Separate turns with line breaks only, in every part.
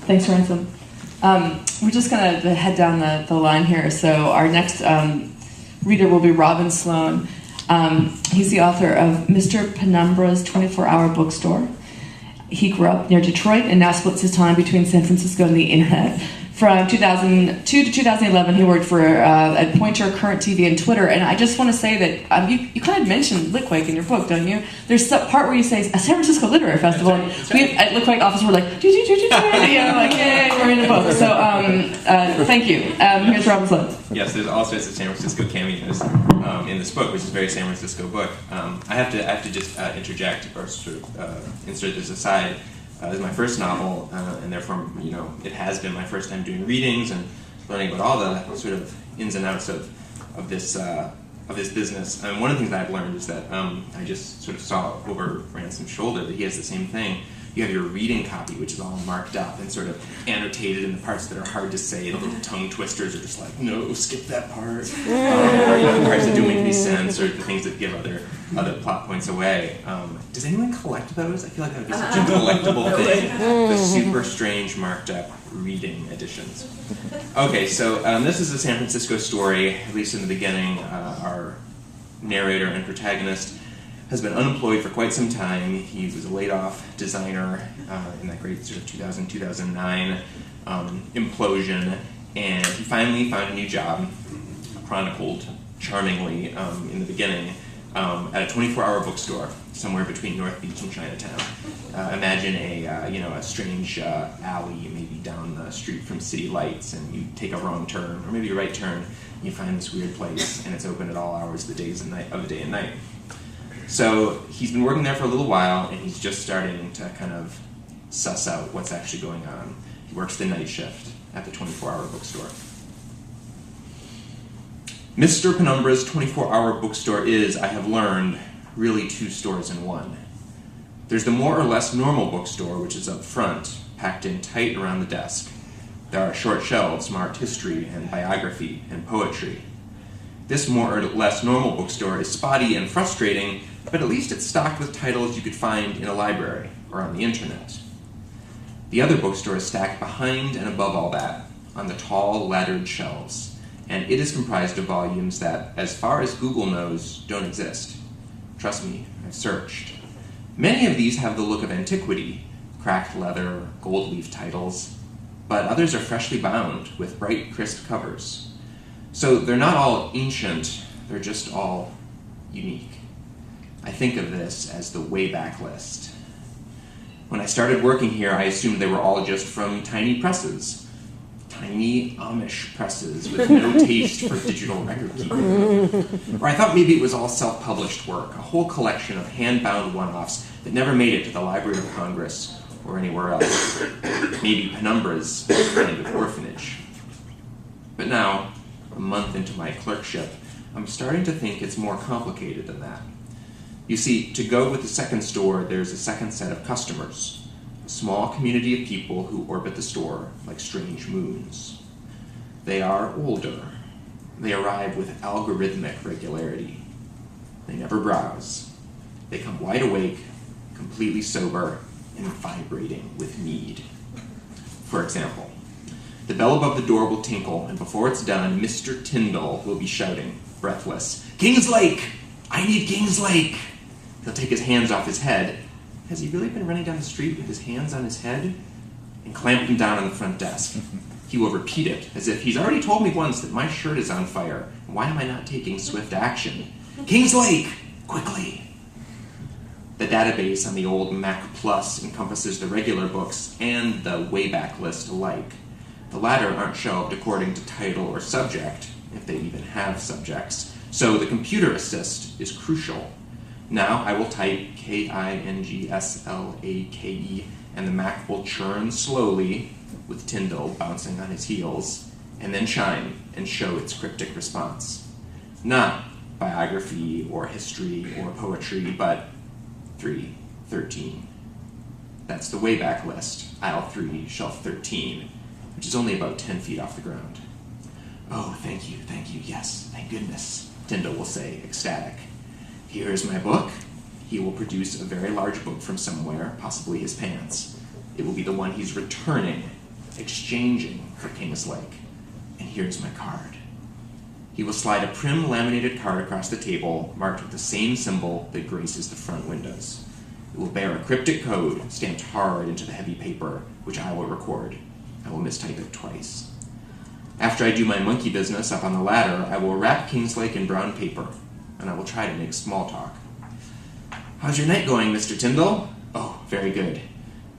Thanks, Ransom. We're just going to head down the line here. So our next reader will be Robin Sloan. He's the author of Mr. Penumbra's 24-Hour Bookstore. He grew up near Detroit and now splits his time between San Francisco and the internet. From 2002 to 2011, he worked for at Pointer, Current TV, and Twitter. And I just want to say that you kind of mentioned Litquake in your book, don't you? There's some part where you say a San Francisco Literary Festival.
That's right.
We at Litquake office, we're like, like, yay, we're in the book. So thank you. Here's Robin Sloan.
Yes, there's all sorts of San Francisco cameos in this book, which is a very San Francisco book. I have to just interject or sort of insert this aside. This is my first novel, and therefore, it has been my first time doing readings and learning about all the sort of ins and outs of this business. And one of the things that I've learned is that I just sort of saw over Ransom's shoulder that he has the same thing. You have your reading copy, which is all marked up and sort of annotated in the parts that are hard to say. The little tongue twisters are just like, no, skip that part. Or the parts that don't make any sense, or the things that give other plot points away. Does anyone collect those? I feel like that would be such a collectible thing. The super strange marked up reading editions. Okay, so this is a San Francisco story, at least in the beginning. Our narrator and protagonist has been unemployed for quite some time. He was a laid-off designer in that great sort of 2000-2009 implosion, and he finally found a new job, chronicled charmingly in the beginning, at a 24-hour bookstore somewhere between North Beach and Chinatown. Imagine a strange alley, maybe down the street from City Lights, and you take a wrong turn, or maybe a right turn, and you find this weird place, and it's open at all hours of the day and night. So he's been working there for a little while, and he's just starting to kind of suss out what's actually going on. He works the night shift at the 24-hour bookstore. Mr. Penumbra's 24-hour bookstore is, I have learned, really two stores in one. There's the more or less normal bookstore, which is up front, packed in tight around the desk. There are short shelves marked history and biography and poetry. This more or less normal bookstore is spotty and frustrating, but at least it's stocked with titles you could find in a library or on the internet. The other bookstore is stacked behind and above all that, on the tall, laddered shelves, and it is comprised of volumes that, as far as Google knows, don't exist. Trust me, I've searched. Many of these have the look of antiquity, cracked leather, gold leaf titles, but others are freshly bound with bright, crisp covers. So they're not all ancient, they're just all unique. I think of this as the Wayback List. When I started working here, I assumed they were all just from tiny presses. Tiny Amish presses with no taste for digital record keeping. Or I thought maybe it was all self-published work, a whole collection of hand-bound one-offs that never made it to the Library of Congress or anywhere else. Maybe Penumbra's kind of orphanage. But now, a month into my clerkship, I'm starting to think it's more complicated than that. You see, to go with the second store, there's a second set of customers, a small community of people who orbit the store like strange moons. They are older. They arrive with algorithmic regularity. They never browse. They come wide awake, completely sober, and vibrating with need. For example, the bell above the door will tinkle, and before it's done, Mr. Tyndall will be shouting, breathless, "Kings Lake! I need Kings Lake!" He'll take his hands off his head. Has he really been running down the street with his hands on his head? And clamp them down on the front desk. He will repeat it, as if he's already told me once that my shirt is on fire. Why am I not taking swift action? "Kings Lake! Quickly!" The database on the old Mac Plus encompasses the regular books and the Wayback List alike. The latter aren't shelved according to title or subject, if they even have subjects, so the computer assist is crucial. Now I will type Kingslake, and the Mac will churn slowly, with Tyndall bouncing on his heels, and then chime and show its cryptic response. Not biography or history or poetry, but 313. That's the Wayback List, aisle 3, shelf 13, which is only about 10 feet off the ground. "Oh, thank you, yes, thank goodness," Tyndall will say, ecstatic. "Here is my book." He will produce a very large book from somewhere, possibly his pants. It will be the one he's returning, exchanging for Kingslake. And here's my card. He will slide a prim laminated card across the table, marked with the same symbol that graces the front windows. It will bear a cryptic code stamped hard into the heavy paper, which I will record. I will mistype it twice. After I do my monkey business up on the ladder, I will wrap Kingslake in brown paper, and I will try to make small talk. How's your night going, Mr. Tyndall? Oh, very good.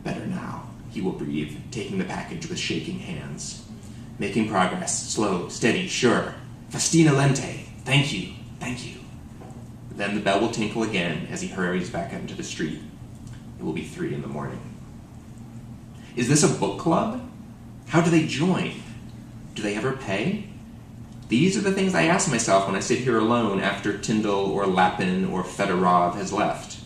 Better now, he will breathe, taking the package with shaking hands. Making progress, slow, steady, sure. Festina lente. Thank you, thank you. Then the bell will tinkle again as he hurries back out into the street. It will be 3 a.m. Is this a book club? How do they join? Do they ever pay? These are the things I ask myself when I sit here alone after Tyndall or Lapin or Fedorov has left.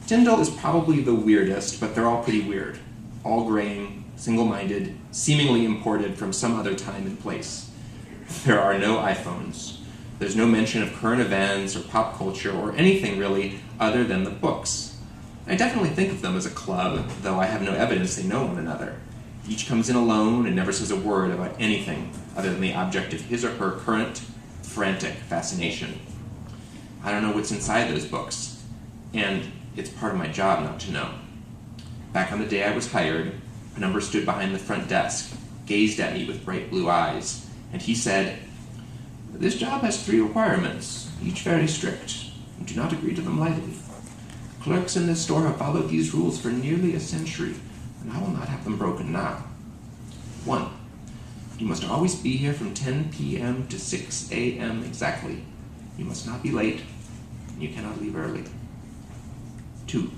Tyndall is probably the weirdest, but they're all pretty weird. All graying, single-minded, seemingly imported from some other time and place. There are no iPhones. There's no mention of current events or pop culture or anything really other than the books. I definitely think of them as a club, though I have no evidence they know one another. Each comes in alone and never says a word about anything other than the object of his or her current, frantic fascination. I don't know what's inside those books, and it's part of my job not to know. Back on the day I was hired, Penumbra stood behind the front desk, gazed at me with bright blue eyes, and he said, "This job has 3 requirements, each very strict. Do not agree to them lightly. Clerks in this store have followed these rules for nearly a century, and I will not have them broken now. 1. You must always be here from 10 p.m. to 6 a.m. exactly. You must not be late, and you cannot leave early. 2.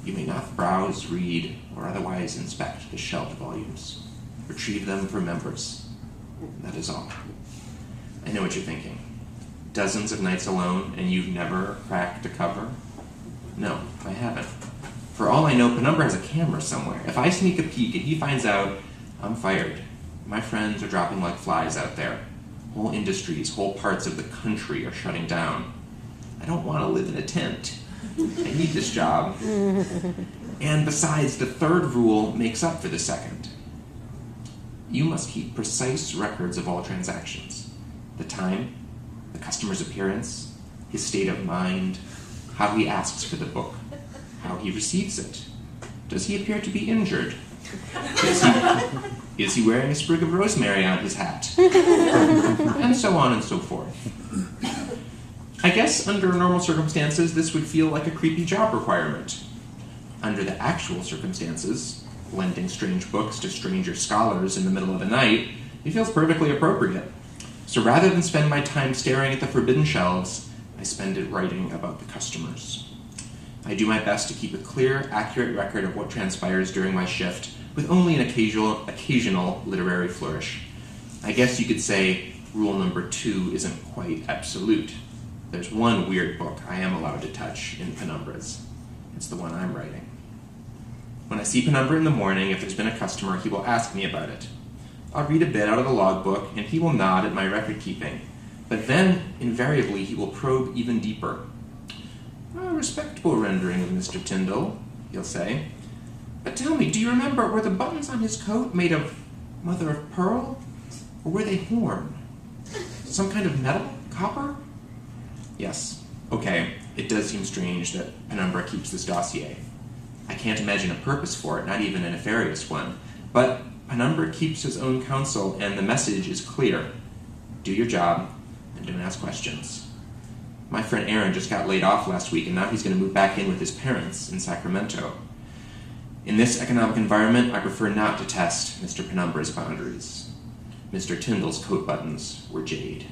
You may not browse, read, or otherwise inspect the shelved volumes. Retrieve them for members. That is all." I know what you're thinking. Dozens of nights alone, and you've never cracked a cover? No, I haven't. For all I know, Penumbra has a camera somewhere. If I sneak a peek and he finds out, I'm fired. My friends are dropping like flies out there. Whole industries, whole parts of the country are shutting down. I don't want to live in a tent. I need this job. And besides, the 3rd rule makes up for the 2nd. You must keep precise records of all transactions. The time, the customer's appearance, his state of mind, how he asks for the book, how he receives it. Does he appear to be injured? Is he wearing a sprig of rosemary on his hat? And so on and so forth. I guess under normal circumstances, this would feel like a creepy job requirement. Under the actual circumstances, lending strange books to stranger scholars in the middle of the night, it feels perfectly appropriate. So rather than spend my time staring at the forbidden shelves, I spend it writing about the customers. I do my best to keep a clear, accurate record of what transpires during my shift, with only an occasional literary flourish. I guess you could say rule number 2 isn't quite absolute. There's one weird book I am allowed to touch in Penumbra's. It's the one I'm writing. When I see Penumbra in the morning, if there's been a customer, he will ask me about it. I'll read a bit out of the logbook, and he will nod at my record keeping. But then, invariably, he will probe even deeper. "A respectable rendering of Mr. Tyndall," he'll say. "But tell me, do you remember, were the buttons on his coat made of mother of pearl? Or were they horn? Some kind of metal? Copper?" Yes, okay, it does seem strange that Penumbra keeps this dossier. I can't imagine a purpose for it, not even a nefarious one. But Penumbra keeps his own counsel, and the message is clear. Do your job, and don't ask questions. My friend Aaron just got laid off last week, and now he's going to move back in with his parents in Sacramento. In this economic environment, I prefer not to test Mr. Penumbra's boundaries. Mr. Tyndall's coat buttons were jade.